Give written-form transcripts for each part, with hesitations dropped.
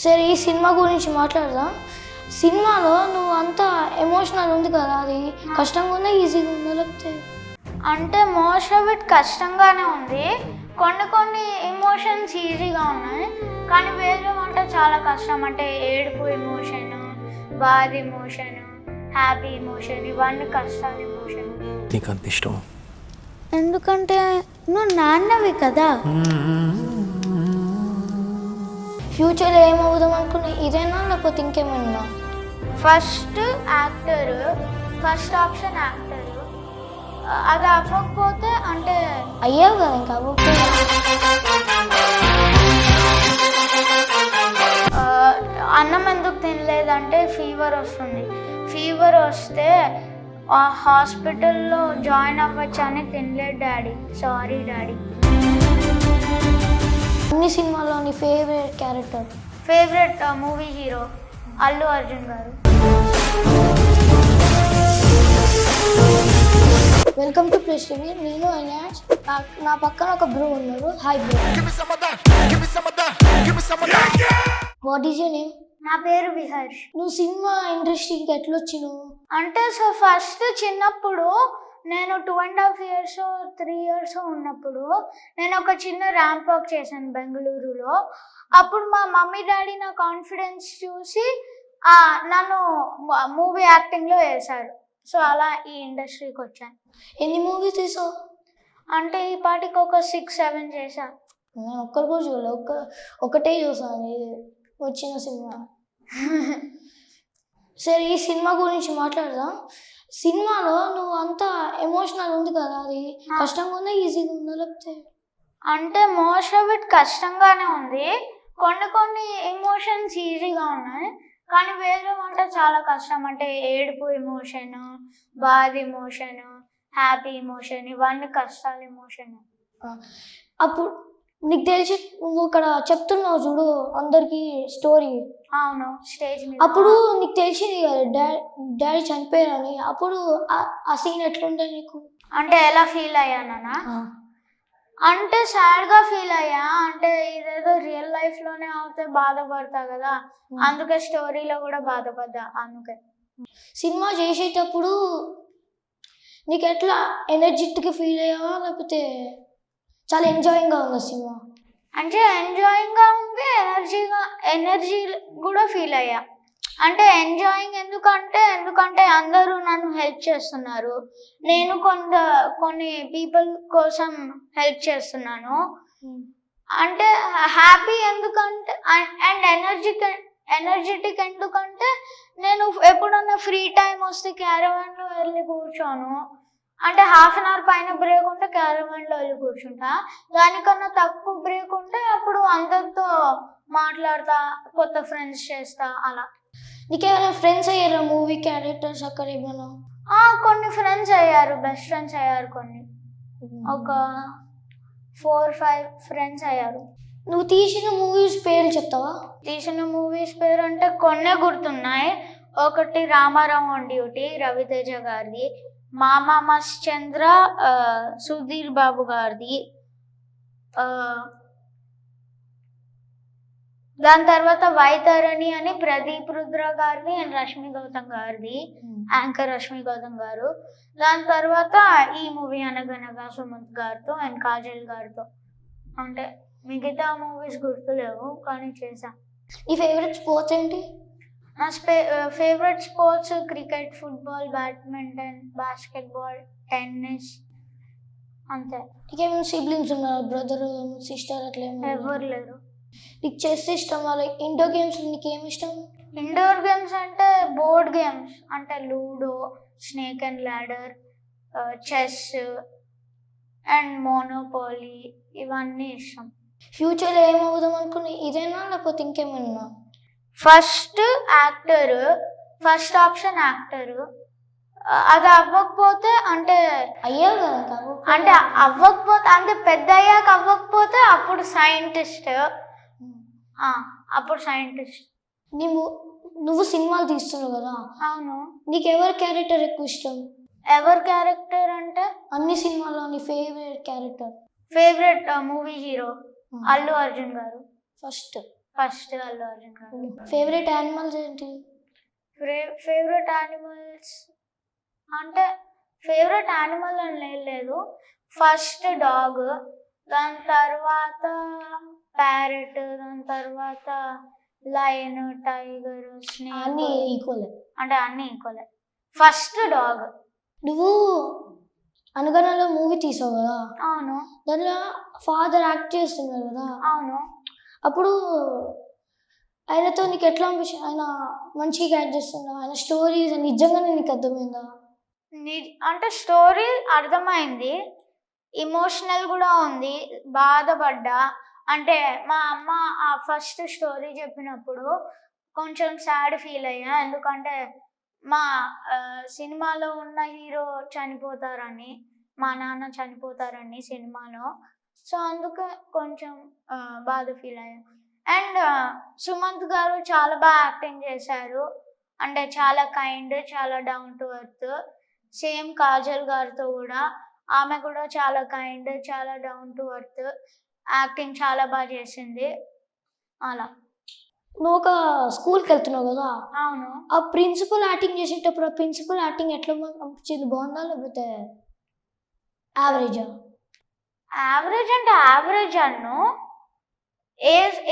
సరే, ఈ సినిమా గురించి మాట్లాడదాం. సినిమాలో నువ్వు అంతా ఎమోషనల్ ఉంది కదా, అది కష్టంగా ఉందా ఈజీగా ఉందా? లేకపోతే అంటే మోస్ట్ ఆఫ్ ఇట్ కష్టంగానే ఉంది. కొన్ని ఎమోషన్స్ ఈజీగా ఉన్నాయి, కానీ వేరే అంటే చాలా కష్టం. అంటే ఏడుపు ఎమోషన్, బాధ ఎమోషన్, హ్యాపీ ఎమోషన్, ఇవన్నీ కష్టాలు ఎమోషన్. నీకు అంత ఇష్టం ఎందుకంటే నువ్వు నాన్నవి కదా. ఫ్యూచర్లో ఏమవుదాం అనుకున్నా ఇదేనా లేకపోతే ఇంకేమన్నా? First actor, first option actor. అది అవ్వకపోతే అంటే అయ్యావు కదా, ఇంకా అవ్వకపోతే అన్నం ఎందుకు తినలేదంటే ఫీవర్ వస్తుంది. ఫీవర్ వస్తే ఆ హాస్పిటల్లో జాయిన్ అవ్వచ్చు అని తినలేదు డాడీ. Sorry daddy. అన్ని సినిమాలో నీ favourite character? Favourite movie hero Allu Arjun garu. Welcome to place TV. నేను అన్యాష్. నా పక్కన ఒక బ్రో ఉన్నారు. Hi bro. What is your name? నా పేరు విహర్ష్. నువ్వు సినిమా ఇండస్ట్రీకి ఎట్లా వచ్చినావు? అంటే ఫస్ట్ చిన్నప్పుడు నేను 2.5 years 3 years ఉన్నప్పుడు నేను ఒక చిన్న ర్యాంప్ వాక్ చేశాను బెంగళూరులో. అప్పుడు మా మమ్మీ డాడీ నా కాన్ఫిడెన్స్ చూసి నన్ను మూవీ యాక్టింగ్లో వేశారు. సో అలా ఈ ఇండస్ట్రీకి వచ్చాను. ఎన్ని మూవీస్ తీసావు? అంటే ఈ పాటికి ఒక 6-7 చేశాను. నేను ఒక్కరు కూడా చూడలే, ఒకటే చూసాను వచ్చిన సినిమా. సరే, ఈ సినిమా గురించి మాట్లాడదాం. సినిమాలో నువ్వు అంతా ఎమోషనల్ ఉంది కదా, అది కష్టంగా ఉందా ఈజీగా ఉందా? లేకపోతే అంటే మోస్ట్ ఆఫ్ ఇట్ కష్టంగానే ఉంది. కొన్ని ఎమోషన్స్ ఈజీగా ఉన్నాయి, కానీ వేరే అంటే చాలా కష్టం. అంటే ఏడుపు ఎమోషన్, బాధ ఎమోషన్, హ్యాపీ ఎమోషన్, ఇవన్నీ కష్టాలు ఎమోషన్. అప్పుడు నీకు తెలిసి నువ్వు ఇక్కడ చెప్తున్నావు చూడు అందరికి స్టోరీ. అవును, స్టేజ్ మీద. అప్పుడు నీకు తెలిసింది కదా డాడీ చనిపోయారని. అప్పుడు ఆ సీన్ ఎట్లుండే నీకు? అంటే ఎలా ఫీల్ అయ్యానా? అంటే సాడ్గా ఫీల్ అయ్యా. అంటే ఇదేదో రియల్ లైఫ్లోనే అవుతే బాధపడతా కదా, అందుకే స్టోరీలో కూడా బాధపడ్డా. అందుకే సినిమా చేసేటప్పుడు నీకు ఎట్లా ఎనర్జెటిక్గా ఫీల్ అయ్యావా లేకపోతే చాలా ఎంజాయింగ్గా ఉందా సినిమా? అంటే ఎంజాయింగ్గా ఉంది, ఎనర్జీ కూడా ఫీల్ అయ్యా. అంటే ఎంజాయింగ్ ఎందుకంటే అందరూ నన్ను హెల్ప్ చేస్తున్నారు, నేను కొన్ని పీపుల్ కోసం హెల్ప్ చేస్తున్నాను. అంటే హ్యాపీ ఎందుకంటే అండ్ ఎనర్జెటిక్ ఎందుకంటే నేను ఎప్పుడన్నా ఫ్రీ టైం వస్తే క్యారవాన్లో వెళ్ళి కూర్చోను. అంటే 1/2 hour పైన బ్రేక్ ఉంటే క్యారవాన్లో వెళ్ళి కూర్చుంటా. దానికన్నా తక్కువ బ్రేక్ ఉంటే అప్పుడు అందరితో మాట్లాడతా, కొత్త ఫ్రెండ్స్ చేస్తా. అలా నీకేమైనా ఫ్రెండ్స్ అయ్యారా మూవీ క్యారెక్టర్స్ అక్కడ ఏమైనా? కొన్ని ఫ్రెండ్స్ అయ్యారు, బెస్ట్ ఫ్రెండ్స్ అయ్యారు. ఒక 4-5 ఫ్రెండ్స్ అయ్యారు. నువ్వు తీసిన మూవీస్ పేర్లు చెప్తావా? తీసిన మూవీస్ పేరు అంటే కొన్నే గుర్తున్నాయి. ఒకటి రామారావు ఆన్ డ్యూటీ, రవితేజ గారిది. మామ మస్ చంద్ర, సుధీర్ బాబు గారిది. దాని తర్వాత వైతరణి అని ప్రదీప్ రుద్ర గారిది అండ్ రష్మి గౌతమ్ గారిది, యాంకర్ రష్మి గౌతమ్ గారు. దాని తర్వాత ఈ మూవీ అనగనగా సుమంత్ గారితో అండ్ కాజల్ గారితో. అంటే మిగతా మూవీస్ గుర్తులేవు, కానీ చేశా. నీ ఫేవరెట్ స్పోర్ట్స్ ఏంటి? నా favourite sports cricket, football, badminton, basketball, tennis, అంతే. నీకేమైనా సిబ్లింగ్స్ ఉన్నారు, బ్రదర్ సిస్టర్ అట్లా ఏమైనా? ఎవరు లేరు. నీకు చెస్ ఇష్టం? లైక్ ఇండోర్ గేమ్స్ నీకేమి ఇష్టం? ఇండోర్ గేమ్స్ అంటే బోర్డ్ గేమ్స్, అంటే ludo, snake and ladder, chess and monopoly, ఇవన్నీ ఇష్టం. ఫ్యూచర్లో ఏమవుదాం అనుకున్నా ఇదేనా లేకపోతే ఇంకేమన్నా? First actor, first option actor. అది అవ్వకపోతే అంటే అయ్యావు కదా, ఇంకా అంటే అవ్వకపోతే అంటే పెద్ద అయ్యాక అవ్వకపోతే అప్పుడు సైంటిస్ట్. అప్పుడు సైంటిస్ట్. నువ్వు సినిమాలు తీస్తున్నావు కదా. అవును. నీకు ఎవరి క్యారెక్టర్ ఎక్కువ ఇష్టం? ఎవరి క్యారెక్టర్ అంటే అన్ని సినిమాలో నీ favourite character? Favourite movie hero Allu Arjun గారు. ఫస్ట్ ఫస్ట్ అల్లు అర్జున్ గారు. ఫేవరెట్ యానిమల్స్ ఏంటి? ఫేవరెట్ యానిమల్స్ అంటే ఫేవరెట్ యానిమల్ అని లేదు. ఫస్ట్ డాగ్, దాని తర్వాత ప్యారెట్, దాని తర్వాత లయన్, టైగర్, స్నేక్, అన్ని ఈక్వల్. అంటే అన్ని ఈక్వల్. First dog. నువ్వు అనగనలో మూవీ తీసావు కదా, అవును. దాంట్లో ఫాదర్ యాక్ట్ చేస్తున్నారు కదా, అవును. అప్పుడు ఆయనతో నీకు ఎట్లా అనిపించింది? ఆయన మంచిగా యాక్ట్ చేస్తున్నా, ఆయన స్టోరీస్ నిజంగానే నీకు అర్థమైందా? అంటే స్టోరీ అర్థమైంది, ఇమోషనల్ కూడా ఉంది, బాధపడ్డా. అంటే మా అమ్మ ఆ ఫస్ట్ స్టోరీ చెప్పినప్పుడు కొంచెం సాడ్ ఫీల్ అయ్యా, ఎందుకంటే మా సినిమాలో ఉన్న హీరో చనిపోతారని, మా నాన్న చనిపోతారని సినిమాలో. సో అందుకే కొంచెం బాధ ఫీల్ అయ్యా. అండ్ సుమంత్ గారు చాలా బాగా యాక్టింగ్ చేశారు, అంటే చాలా కైండ్, చాలా down to earth. Same Kajal గారితో కూడా, ఆమె కూడా చాలా కైండ్, చాలా డౌన్ టు ఎర్త్, యాక్టింగ్ చాలా బాగా చేసింది. అలా. నువ్వు ఒక స్కూల్కి వెళ్తున్నావు కదా, అవును. ఆ ప్రిన్సిపల్ యాక్టింగ్ చేసేటప్పుడు ఆ ప్రిన్సిపల్ యాక్టింగ్ ఎట్లా అనిపించింది? బాగుందా లేకపోతే యావరేజా? యావరేజ్ అంటే యావరేజ్ అన్ను.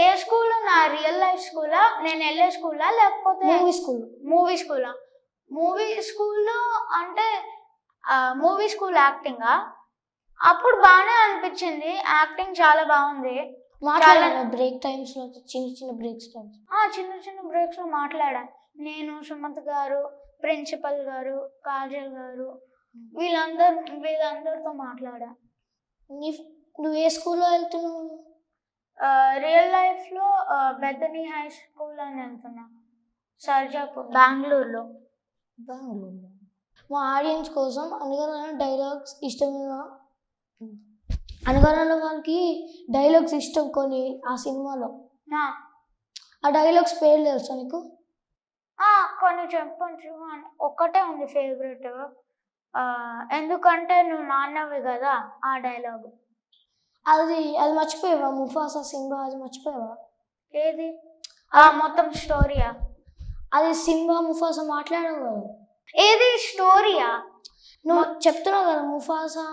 ఏ స్కూల్? నా రియల్ లైఫ్ స్కూలా, నేను వెళ్ళే స్కూలా, లేకపోతే మూవీ స్కూల్? మూవీ స్కూలా? మూవీ స్కూల్లో అంటే మూవీ స్కూల్ యాక్టింగా అప్పుడు బాగానే అనిపించింది, యాక్టింగ్ చాలా బాగుంది. మాట్లాడాను బ్రేక్ టైమ్స్ లో, చిన్న చిన్న బ్రేక్స్ టైమ్స్. చిన్న చిన్న బ్రేక్స్ లో మాట్లాడా. నేను, సుమంత్ గారు, ప్రిన్సిపల్ గారు, కాజల్ గారు, వీళ్ళందరితో మాట్లాడా. నువ్వు ఏ స్కూల్లో వెళ్తున్నావు? రియల్ లైఫ్ లో బెతనీ హై స్కూల్ అని వెళ్తున్నా, సర్జాపూర్, బెంగళూరులో. మా ఆడియన్స్ కోసం అనగనలో డైలాగ్స్ ఇష్టమైన, అనగనలో వాళ్ళకి డైలాగ్స్ ఇష్టం కొన్ని ఆ సినిమాలో, ఆ డైలాగ్స్ పేర్లు తెలుసా నీకు? కొన్ని చెప్పచ్చు. ఒక్కటే ఉంది ఫేవరెట్, ఎందుకంటే నువ్వు నాన్నవి కదా, ఆ డైలాగ్. అది మర్చిపోయావా? ముఫాసా సింబా అది మర్చిపోయావా? ఏది? మొత్తం స్టోరీయా? అది సింబా ముఫాసా మాట్లాడవు కదా. ఏది స్టోరీయా? నువ్వు చెప్తున్నావు కదా ముఫాసా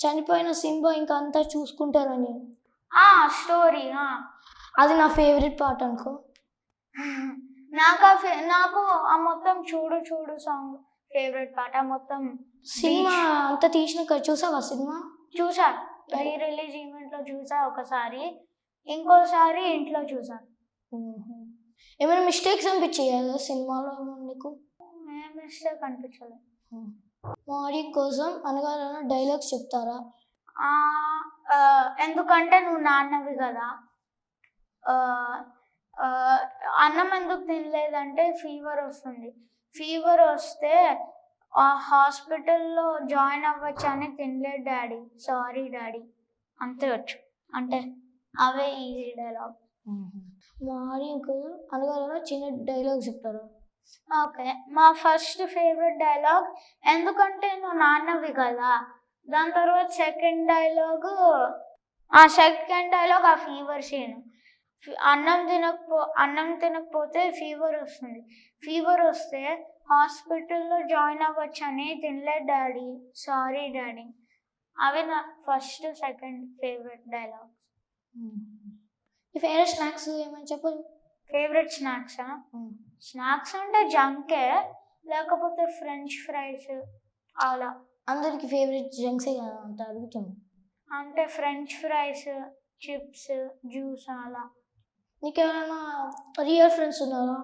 చనిపోయిన సింబా ఇంకా అంతా చూసుకుంటారని. స్టోరీ. అది నా ఫేవరెట్ పార్ట్ అనుకో. నాకు ఆ మొత్తం చూడు చూడు సాంగ్ ఫేవరెట్ పార్ట్. ఆ మొత్తం సినిమా అంతా తీసినాక చూసావా సినిమా? చూసా, రీ రిలీజ్ ఈవెంట్ లో చూసా ఒకసారి, ఇంకోసారి ఇంట్లో చూసా. ఏమైనా మిస్టేక్స్ అనిపించాయి కదా సినిమాలో నీకు? ఏం మిస్టేక్ అనిపించలేదు. మా ఆడియన్స్ కోసం అనగానే డైలాగ్స్ చెప్తారా? ఎందుకంటే నువ్వు నాన్నవి కదా, అన్నం ఎందుకు తినలేదంటే ఫీవర్ వస్తుంది, ఫీవర్ వస్తే హాస్పిటల్లో జాయిన్ అవ్వచ్చు అని తినలేదు డాడీ, సారీ డాడీ, అంతే వచ్చు. అంటే అవే ఈజీ డైలాగ్. మా ఆడియన్స్ అనగానే చిన్న డైలాగ్ చెప్తారా? ఓకే. మా ఫస్ట్ ఫేవరెట్ డైలాగ్ ఎందుకంటే నువ్వు నాన్నవి కదా, దాని తర్వాత సెకండ్ డైలాగ్ ఆ ఫీవర్ సీన్. అన్నం తినకపోతే ఫీవర్ వస్తుంది, ఫీవర్ వస్తే హాస్పిటల్లో జాయిన్ అవ్వచ్చు అని తినలేదు డాడీ, సారీ డాడీ. అవి నా first second favourite dialogues. Favourite snacks ఏమని చెప్పు? ఫేవరెట్ స్నాక్సా? స్నాక్స్ అంటే జంకే, లేకపోతే ఫ్రెంచ్ ఫ్రైస్ అలా. అందరికి ఫేవరెట్ జంక్సే కదా అంట అడుగుతాను. అంటే ఫ్రెంచ్ ఫ్రైస్, చిప్స్, జ్యూస్ అలా. నీకు ఎవరైనా రియల్ ఫ్రెండ్స్ ఉన్నారా?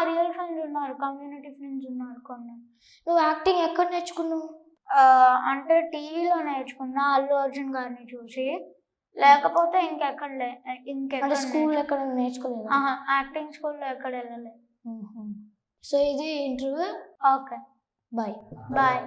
రియల్ ఫ్రెండ్స్ ఉన్నారు, కమ్యూనిటీ ఫ్రెండ్స్ ఉన్నారు కొన్ని. నువ్వు యాక్టింగ్ ఎక్కడ నేర్చుకున్నావు? అంటే టీవీలో నేర్చుకున్నా, అల్లు అర్జున్ గారిని చూసి, లేకపోతే ఇంకెక్కడ స్కూల్ ఎక్కడ నేర్చుకోలేదు? యాక్టింగ్ స్కూల్లో ఎక్కడ వెళ్ళలేదు. సో ఇది ఇంటర్వ్యూ. Okay, bye. బాయ్.